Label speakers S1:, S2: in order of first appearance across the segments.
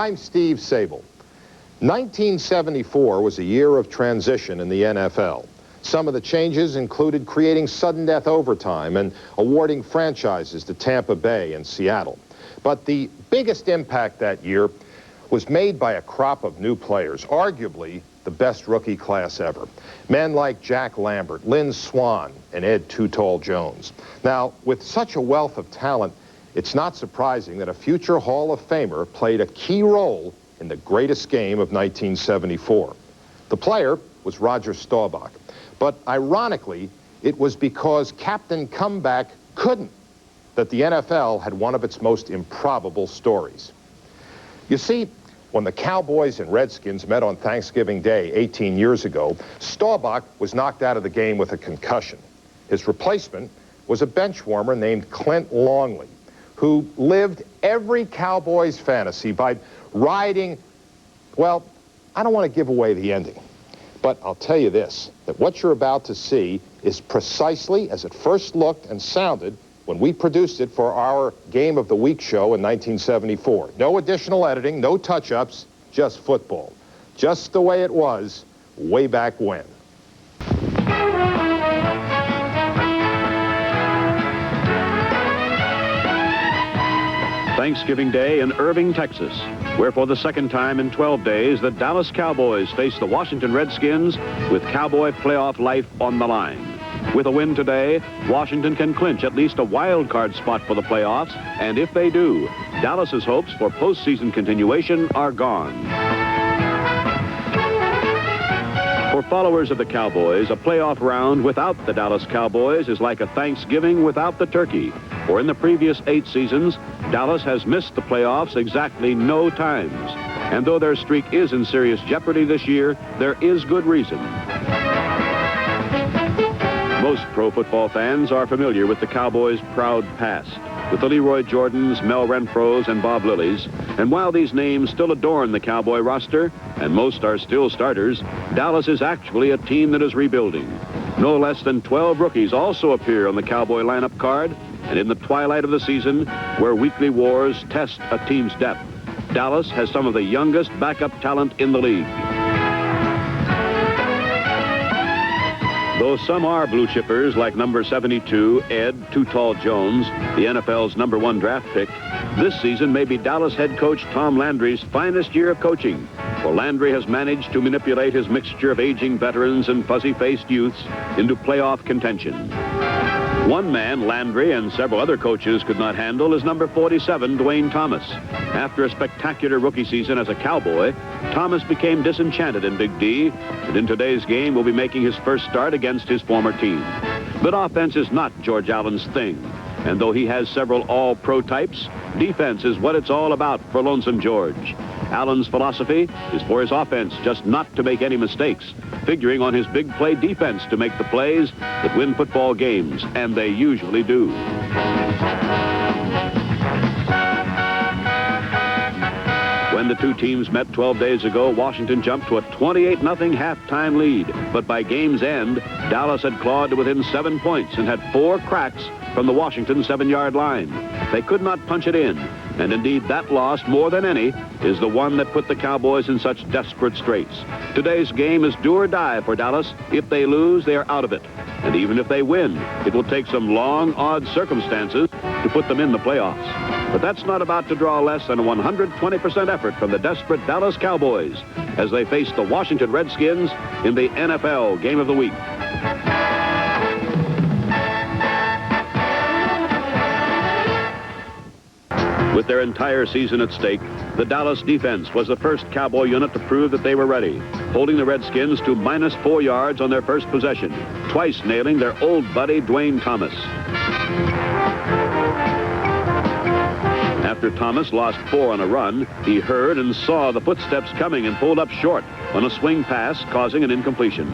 S1: I'm Steve Sable. 1974 was a year of transition in the NFL. Some of the changes included creating sudden death overtime and awarding franchises to Tampa Bay and Seattle. But the biggest impact that year was made by a crop of new players, arguably the best rookie class ever. Men like Jack Lambert, Lynn Swann, and Ed Too Tall Jones. Now, with such a wealth of talent, it's not surprising that a future Hall of Famer played a key role in the greatest game of 1974. The player was Roger Staubach. But ironically, it was because Captain Comeback couldn't that the NFL had one of its most improbable stories. You see, when the Cowboys and Redskins met on Thanksgiving Day 18 years ago, Staubach was knocked out of the game with a concussion. His replacement was a bench warmer named Clint Longley, who lived every Cowboys fantasy by riding, well, I don't want to give away the ending, but I'll tell you this, that what you're about to see is precisely as it first looked and sounded when we produced it for our Game of the Week show in 1974. No additional editing, no touch-ups, just football. Just the way it was way back when.
S2: Thanksgiving Day in Irving, Texas, where for the second time in 12 days, the Dallas Cowboys face the Washington Redskins with Cowboy playoff life on the line. With a win today, Washington can clinch at least a wild card spot for the playoffs, and if they do, Dallas's hopes for postseason continuation are gone. For followers of the Cowboys, a playoff round without the Dallas Cowboys is like a Thanksgiving without the turkey. For in the previous 8 seasons, Dallas has missed the playoffs exactly no times. And though their streak is in serious jeopardy this year, there is good reason. Most pro football fans are familiar with the Cowboys' proud past, with the Leroy Jordans, Mel Renfros, and Bob Lillies. And while these names still adorn the Cowboy roster, and most are still starters, Dallas is actually a team that is rebuilding. No less than 12 rookies also appear on the Cowboy lineup card, and in the twilight of the season, where weekly wars test a team's depth, Dallas has some of the youngest backup talent in the league. Though some are blue chippers like number 72, Ed Too Tall Jones, the NFL's #1 draft pick, this season may be Dallas head coach Tom Landry's finest year of coaching, for Landry has managed to manipulate his mixture of aging veterans and fuzzy-faced youths into playoff contention. One man Landry and several other coaches could not handle is number 47, Dwayne Thomas. After a spectacular rookie season as a Cowboy, Thomas became disenchanted in Big D, and in today's game will be making his first start against his former team. But offense is not George Allen's thing, and though he has several all-pro types, defense is what it's all about for Lonesome George. Allen's philosophy is for his offense just not to make any mistakes, figuring on his big play defense to make the plays that win football games, and they usually do. When the two teams met 12 days ago, Washington jumped to a 28-0 halftime lead. But by game's end, Dallas had clawed to within 7 points and had 4 cracks from the Washington 7-yard line. They could not punch it in. And indeed, that loss, more than any, is the one that put the Cowboys in such desperate straits. Today's game is do or die for Dallas. If they lose, they are out of it. And even if they win, it will take some long, odd circumstances to put them in the playoffs. But that's not about to draw less than a 120% effort from the desperate Dallas Cowboys as they face the Washington Redskins in the NFL Game of the Week. With their entire season at stake, the Dallas defense was the first Cowboy unit to prove that they were ready, holding the Redskins to -4 yards on their first possession, twice nailing their old buddy Dwayne Thomas. After Thomas lost 4 on a run, he heard and saw the footsteps coming and pulled up short on a swing pass, causing an incompletion.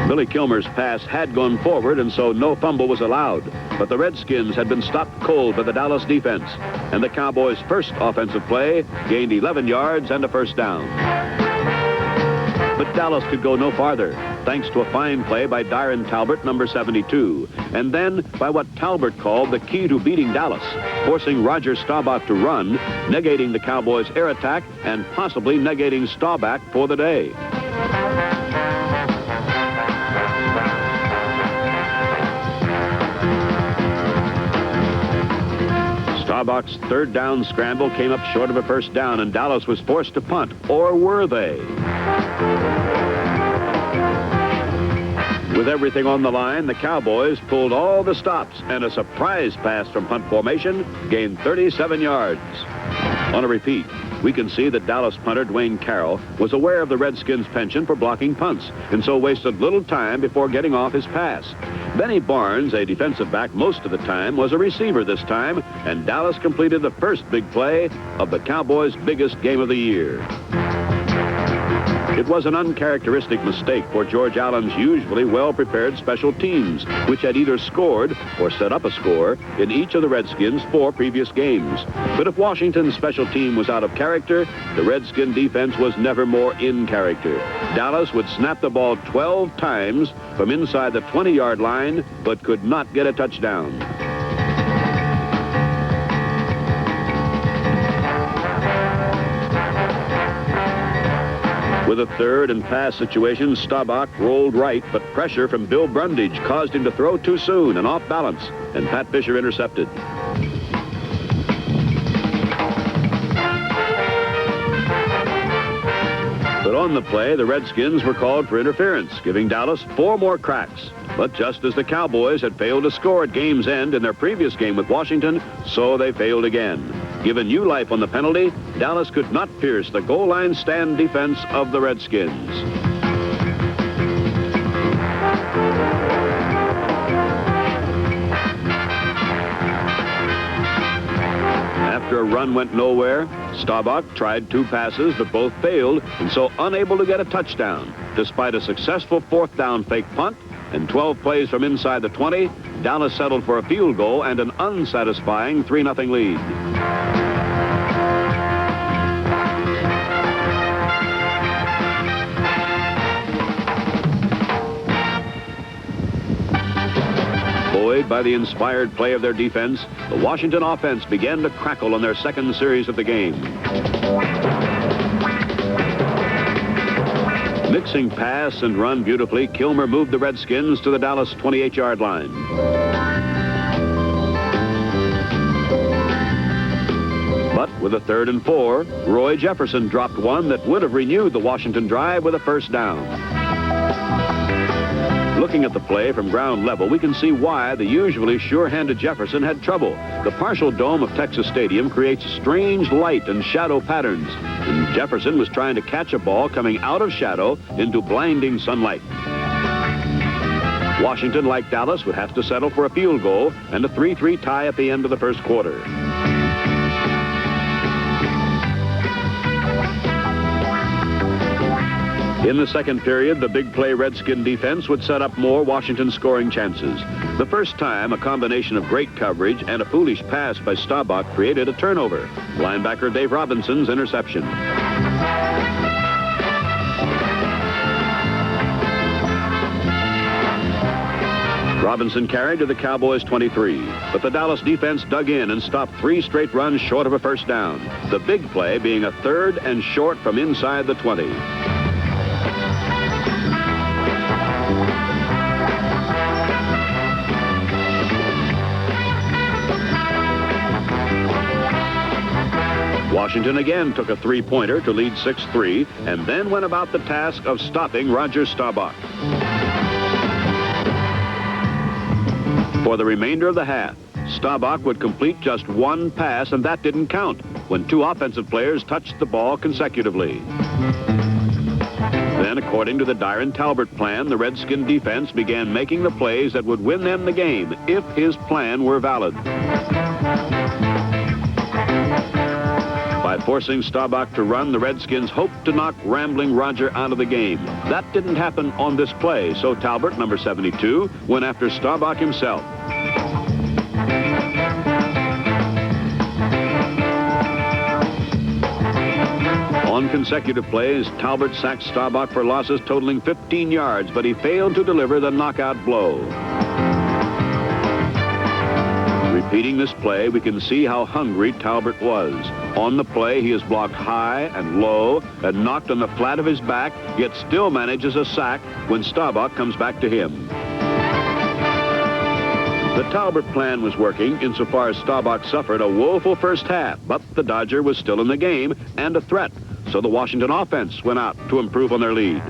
S2: Billy Kilmer's pass had gone forward, and so no fumble was allowed. But the Redskins had been stopped cold by the Dallas defense, and the Cowboys' first offensive play gained 11 yards and a first down. But Dallas could go no farther, thanks to a fine play by Darren Talbot, number 72, and then by what Talbot called the key to beating Dallas, forcing Roger Staubach to run, negating the Cowboys' air attack, and possibly negating Staubach for the day. Staubach's third down scramble came up short of a first down, and Dallas was forced to punt. Or were they? With everything on the line, the Cowboys pulled all the stops, and a surprise pass from punt formation gained 37 yards. On a repeat, we can see that Dallas punter Dwayne Carroll was aware of the Redskins' penchant for blocking punts, and so wasted little time before getting off his pass. Benny Barnes, a defensive back most of the time, was a receiver this time, and Dallas completed the first big play of the Cowboys' biggest game of the year. It was an uncharacteristic mistake for George Allen's usually well-prepared special teams, which had either scored or set up a score in each of the Redskins' 4 previous games. But if Washington's special team was out of character, the Redskin defense was never more in character. Dallas would snap the ball 12 times from inside the 20-yard line, but could not get a touchdown. With a third and pass situation, Staubach rolled right, but pressure from Bill Brundage caused him to throw too soon and off balance, and Pat Fisher intercepted. But on the play, the Redskins were called for interference, giving Dallas 4 more cracks. But just as the Cowboys had failed to score at game's end in their previous game with Washington, so they failed again. Given new life on the penalty, Dallas could not pierce the goal line stand defense of the Redskins. After a run went nowhere, Staubach tried 2 passes, but both failed, and so unable to get a touchdown. Despite a successful 4th down fake punt and 12 plays from inside the 20, Dallas settled for a field goal and an unsatisfying 3-0 lead. Buoyed by the inspired play of their defense, the Washington offense began to crackle on their second series of the game. Mixing pass and run beautifully, Kilmer moved the Redskins to the Dallas 28-yard line. But with a 3rd and 4, Roy Jefferson dropped one that would have renewed the Washington drive with a first down. Looking at the play from ground level, we can see why the usually sure-handed Jefferson had trouble. The partial dome of Texas Stadium creates strange light and shadow patterns, and Jefferson was trying to catch a ball coming out of shadow into blinding sunlight. Washington, like Dallas, would have to settle for a field goal and a 3-3 tie at the end of the first quarter. In the second period, the big play Redskin defense would set up more Washington scoring chances. The first time, a combination of great coverage and a foolish pass by Staubach created a turnover. Linebacker Dave Robinson's interception. Robinson carried to the Cowboys' 23, but the Dallas defense dug in and stopped 3 straight runs short of a first down. The big play being a 3rd and short from inside the 20. Washington again took a 3-pointer to lead 6-3, and then went about the task of stopping Roger Staubach. For the remainder of the half, Staubach would complete just 1 pass, and that didn't count when 2 offensive players touched the ball consecutively. Then, according to the Darren Talbot plan, the Redskin defense began making the plays that would win them the game if his plan were valid. By forcing Staubach to run, the Redskins hoped to knock rambling Roger out of the game. That didn't happen on this play, so Talbot, number 72, went after Staubach himself. On On consecutive plays, Talbot sacked Staubach for losses totaling 15 yards, but he failed to deliver the knockout blow. Repeating this play, we can see how hungry Talbot was. On the play, he is blocked high and low and knocked on the flat of his back, yet still manages a sack when Staubach comes back to him. The Talbot plan was working insofar as Staubach suffered a woeful first half, but the Dodger was still in the game and a threat, so the Washington offense went out to improve on their lead.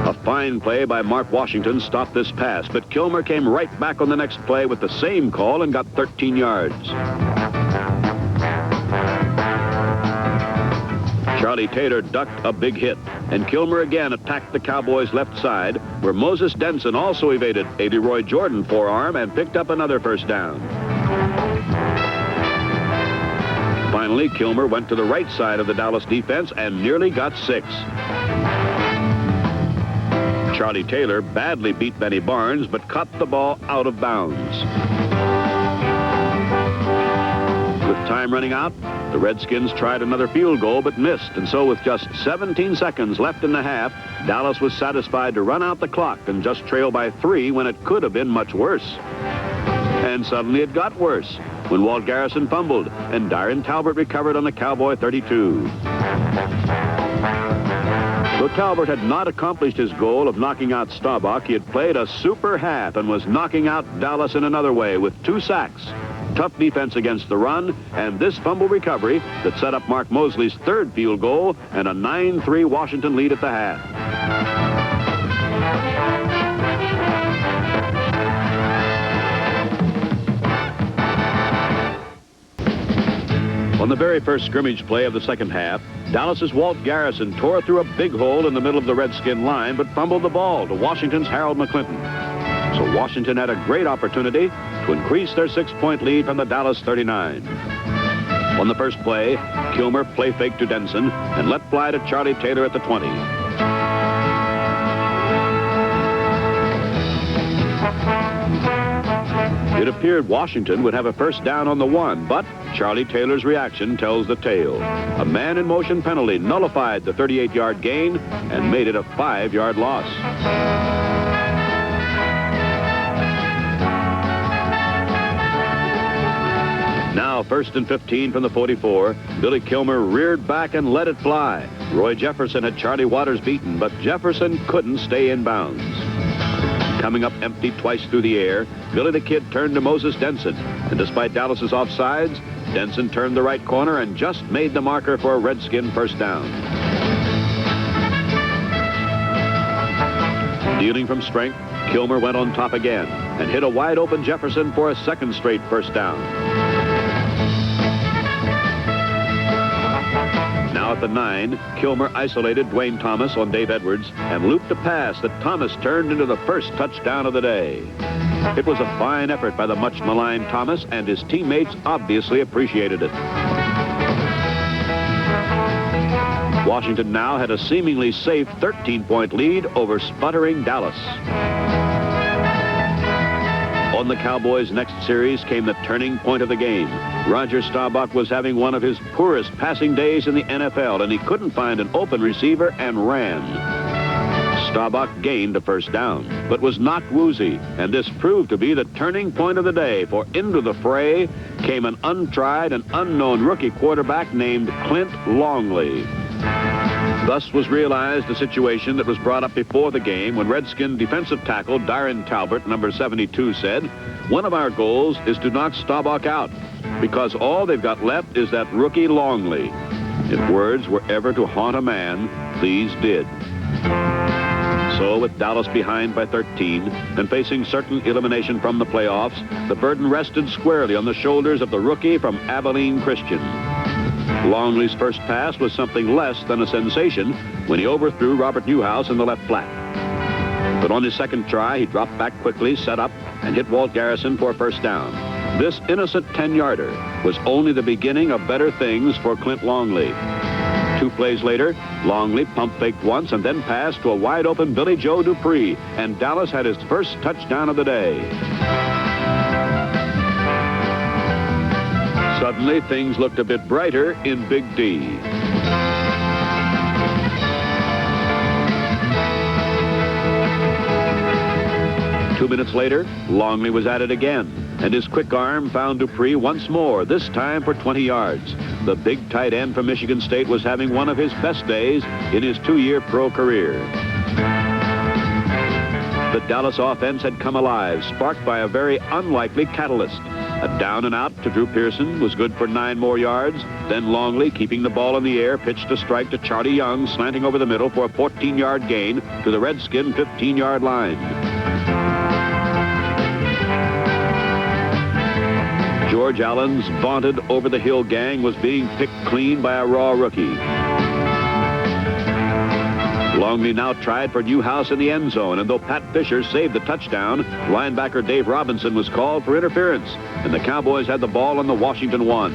S2: A fine play by Mark Washington stopped this pass, but Kilmer came right back on the next play with the same call and got 13 yards. Charlie Taylor ducked a big hit, and Kilmer again attacked the Cowboys' left side, where Moses Denson also evaded a Leroy Jordan forearm and picked up another first down. Finally, Kilmer went to the right side of the Dallas defense and nearly got 6. Charlie Taylor badly beat Benny Barnes, but caught the ball out of bounds. With time running out, the Redskins tried another field goal but missed, and so with just 17 seconds left in the half, Dallas was satisfied to run out the clock and just trail by 3 when it could have been much worse. And suddenly it got worse when Walt Garrison fumbled and Darren Talbot recovered on the Cowboy 32. Though Talbot had not accomplished his goal of knocking out Staubach, he had played a super half and was knocking out Dallas in another way with 2 sacks, tough defense against the run, and this fumble recovery that set up Mark Mosley's 3rd field goal and a 9-3 Washington lead at the half. On the very first scrimmage play of the second half, Dallas's Walt Garrison tore through a big hole in the middle of the Redskin line, but fumbled the ball to Washington's Harold McClinton. So Washington had a great opportunity to increase their 6-point lead from the Dallas 39. On the first play, Kilmer play faked to Denson and let fly to Charlie Taylor at the 20. It appeared Washington would have a first down on the 1, but Charlie Taylor's reaction tells the tale. A man-in-motion penalty nullified the 38-yard gain and made it a 5-yard loss. Now, 1st and 15 from the 44, Billy Kilmer reared back and let it fly. Roy Jefferson had Charlie Waters beaten, but Jefferson couldn't stay in bounds. Coming up empty twice through the air, Billy the Kid turned to Moses Denson, and despite Dallas's offsides, Denson turned the right corner and just made the marker for a Redskin first down. Dealing from strength, Kilmer went on top again and hit a wide-open Jefferson for a 2nd straight first down. Now at the 9, Kilmer isolated Dwayne Thomas on Dave Edwards and looped a pass that Thomas turned into the first touchdown of the day. It was a fine effort by the much-maligned Thomas, and his teammates obviously appreciated it. Washington now had a seemingly safe 13-point lead over sputtering Dallas. On the Cowboys' next series came the turning point of the game. Roger Staubach was having one of his poorest passing days in the NFL, and he couldn't find an open receiver and ran. Staubach gained a first down, but was knocked woozy, and this proved to be the turning point of the day, for into the fray came an untried and unknown rookie quarterback named Clint Longley. Thus was realized a situation that was brought up before the game when Redskin defensive tackle Darren Talbot, number 72, said, "One of our goals is to knock Staubach out, because all they've got left is that rookie Longley." If words were ever to haunt a man, these did. So with Dallas behind by 13 and facing certain elimination from the playoffs, the burden rested squarely on the shoulders of the rookie from Abilene Christian. Longley's first pass was something less than a sensation when he overthrew Robert Newhouse in the left flat. But on his second try, he dropped back quickly, set up, and hit Walt Garrison for a first down. This innocent 10-yarder was only the beginning of better things for Clint Longley. 2 plays later, Longley pump-faked once and then passed to a wide-open Billy Joe Dupree, and Dallas had his first touchdown of the day. Suddenly, things looked a bit brighter in Big D. Two minutes later, Longley was at it again, and his quick arm found Dupree once more, this time for 20 yards. The big tight end from Michigan State was having one of his best days in his 2-year pro career. The Dallas offense had come alive, sparked by a very unlikely catalyst. A down and out to Drew Pearson was good for 9 more yards. Then Longley, keeping the ball in the air, pitched a strike to Charlie Young, slanting over the middle for a 14-yard gain to the Redskin 15-yard line. George Allen's vaunted over-the-hill gang was being picked clean by a raw rookie. Longley now tried for Newhouse in the end zone, and though Pat Fisher saved the touchdown, linebacker Dave Robinson was called for interference, and the Cowboys had the ball on the Washington 1.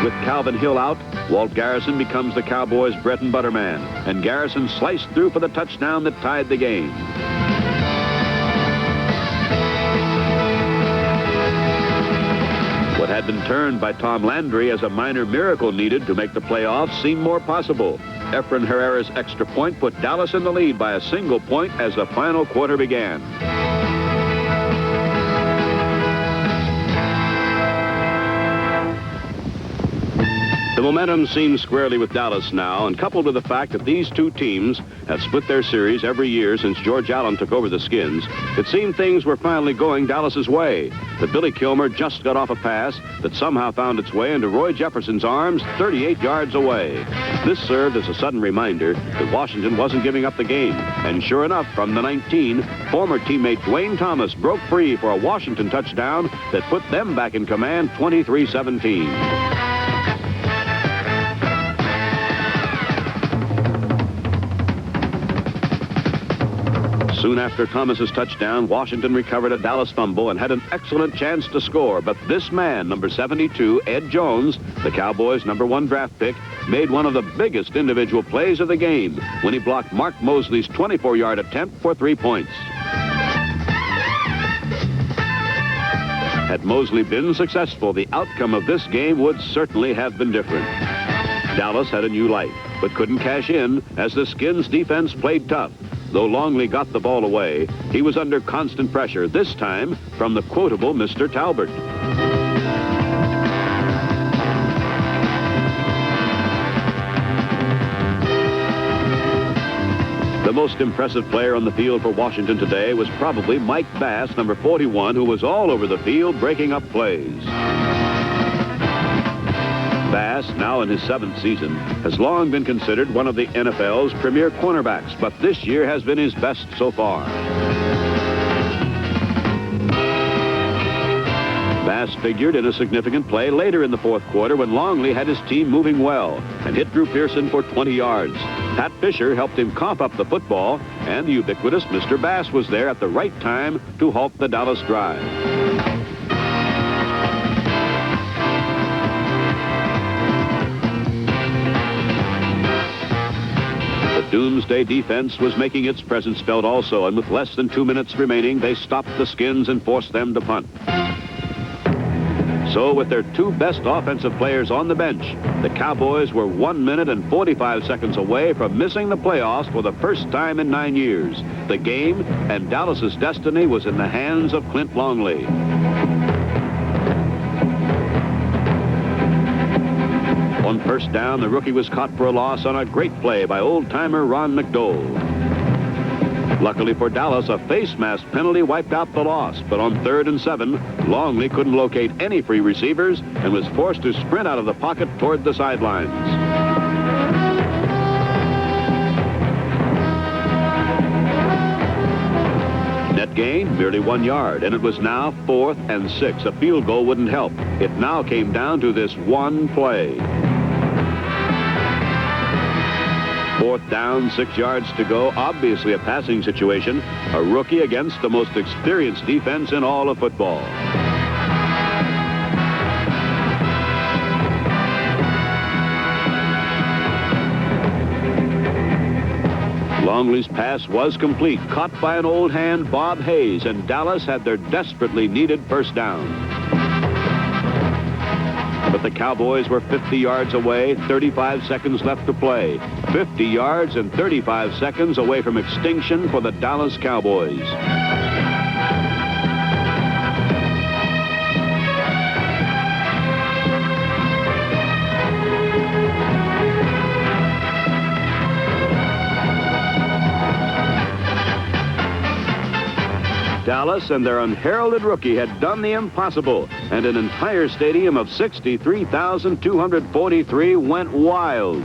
S2: With Calvin Hill out, Walt Garrison becomes the Cowboys' bread and butter man, and Garrison sliced through for the touchdown that tied the game. What had been turned by Tom Landry as a minor miracle needed to make the playoffs seemed more possible. Efren Herrera's extra point put Dallas in the lead by a single point as the final quarter began. The momentum seems squarely with Dallas now, and coupled with the fact that these two teams have split their series every year since George Allen took over the Skins, it seemed things were finally going Dallas's way. But Billy Kilmer just got off a pass that somehow found its way into Roy Jefferson's arms 38 yards away. This served as a sudden reminder that Washington wasn't giving up the game. And sure enough, from the 19, former teammate Dwayne Thomas broke free for a Washington touchdown that put them back in command 23-17. Soon after Thomas's touchdown, Washington recovered a Dallas fumble and had an excellent chance to score. But this man, number 72, Ed Jones, the Cowboys' #1 draft pick, made one of the biggest individual plays of the game when he blocked Mark Mosley's 24-yard attempt for 3 points. Had Mosley been successful, the outcome of this game would certainly have been different. Dallas had a new life, but couldn't cash in as the Skins' defense played tough. Though Longley got the ball away, he was under constant pressure, this time from the quotable Mr. Talbert. The most impressive player on the field for Washington today was probably Mike Bass, number 41, who was all over the field breaking up plays. Bass, now in his 7th season, has long been considered one of the NFL's premier cornerbacks, but this year has been his best so far. Bass figured in a significant play later in the 4th quarter when Longley had his team moving well and hit Drew Pearson for 20 yards. Pat Fisher helped him cough up the football, and the ubiquitous Mr. Bass was there at the right time to halt the Dallas drive. Doomsday defense was making its presence felt also, and with less than 2 minutes remaining, they stopped the Skins and forced them to punt. So with their 2 best offensive players on the bench, the Cowboys were 1 minute and 45 seconds away from missing the playoffs for the first time in 9 years. The game and Dallas's destiny was in the hands of Clint Longley. On first down, the rookie was caught for a loss on a great play by old-timer Ron McDowell. Luckily for Dallas, a face mask penalty wiped out the loss, but on 3rd and 7, Longley couldn't locate any free receivers and was forced to sprint out of the pocket toward the sidelines. Net gain, merely 1 yard, and it was now 4th and 6. A field goal wouldn't help. It now came down to this one play. 4th down, 6 yards to go. Obviously a passing situation. A rookie against the most experienced defense in all of football. Longley's pass was complete, caught by an old hand, Bob Hayes, and Dallas had their desperately needed first down. But the Cowboys were 50 yards away, 35 seconds left to play. 50 yards and 35 seconds away from extinction for the Dallas Cowboys. Dallas and their unheralded rookie had done the impossible, and an entire stadium of 63,243 went wild.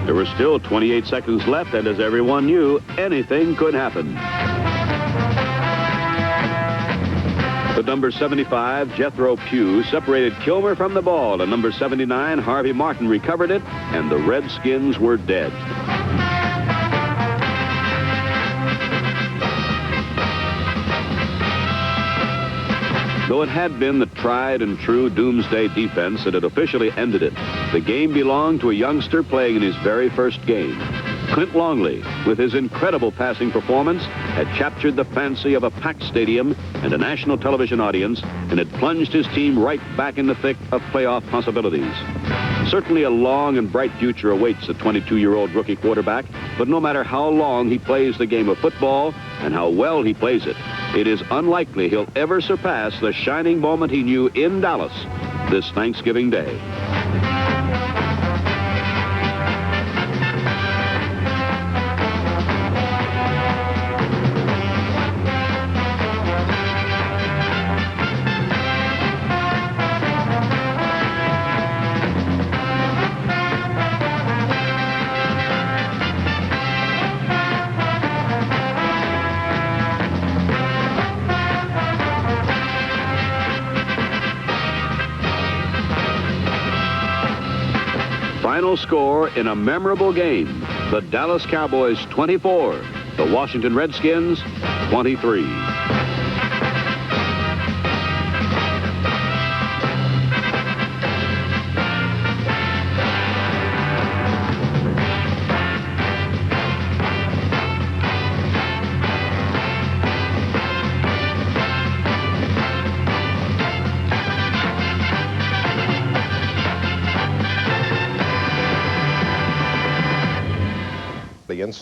S2: There were still 28 seconds left, and as everyone knew, anything could happen. The number 75, Jethro Pugh, separated Kilmer from the ball, and number 79, Harvey Martin, recovered it, and the Redskins were dead. Though it had been the tried and true doomsday defense that had officially ended it, the game belonged to a youngster playing in his very first game. Clint Longley, with his incredible passing performance, had captured the fancy of a packed stadium and a national television audience, and had plunged his team right back in the thick of playoff possibilities. Certainly a long and bright future awaits the 22-year-old rookie quarterback, but no matter how long he plays the game of football and how well he plays it, it is unlikely he'll ever surpass the shining moment he knew in Dallas this Thanksgiving Day. Final score in a memorable game: the Dallas Cowboys 24, the Washington Redskins 23.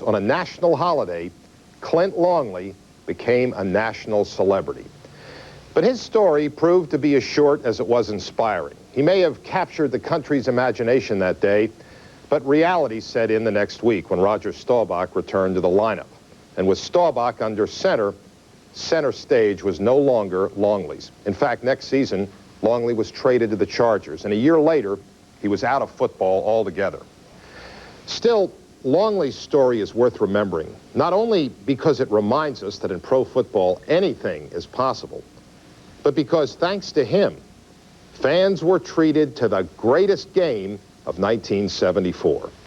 S1: On a national holiday, Clint Longley became a national celebrity. But his story proved to be as short as it was inspiring. He may have captured the country's imagination that day, but reality set in the next week when Roger Staubach returned to the lineup. And with Staubach under center stage was no longer Longley's. In fact, next season, Longley was traded to the Chargers, and a year later, he was out of football altogether. Still, Longley's story is worth remembering, not only because it reminds us that in pro football anything is possible, but because thanks to him, fans were treated to the greatest game of 1974.